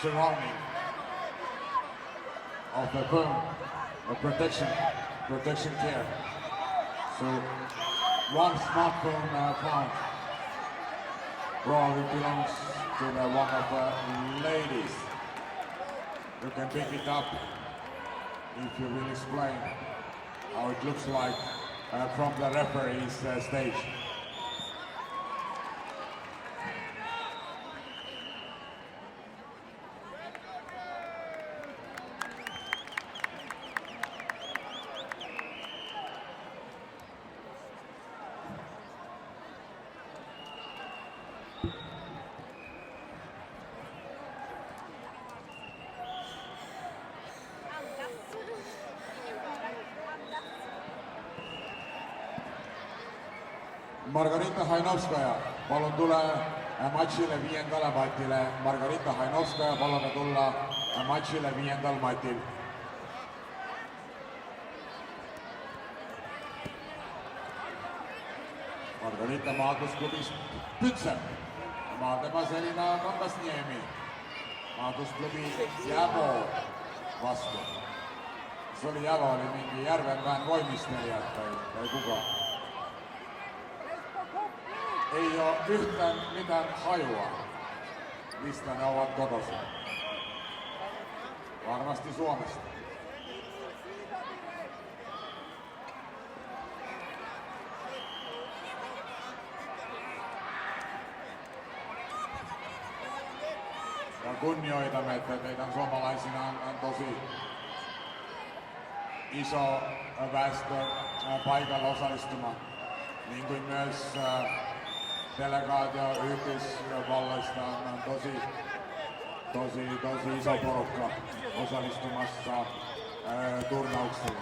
surrounding of the firm of protection care. So one smartphone found probably belongs to the one of the ladies. You can pick it up if you will explain how it looks like from the referee's stage. Margarita Hainovskaja, palun tule matšile 5. matile. Margarita Hainovskaja, palume tulla matšile 5. matil. Margarita maadlusklubist Pütsem. Tema selline on Kasniemi. Maadlusklubi Jäbo vastu. See oli Jäbo, oli mingi Järvenpään voimistelijat või kuga. Ei ole yhtään mitään hajua, mistä ne ovat kotoisin. Varmasti Suomesta. Ja kunnioitamme, että teidän suomalaisina on tosi iso väestö paikalla osallistumaan, niin kuin myös delegaatio Yhdysvalloista on tosi iso porukka osallistumassa turnaukseen.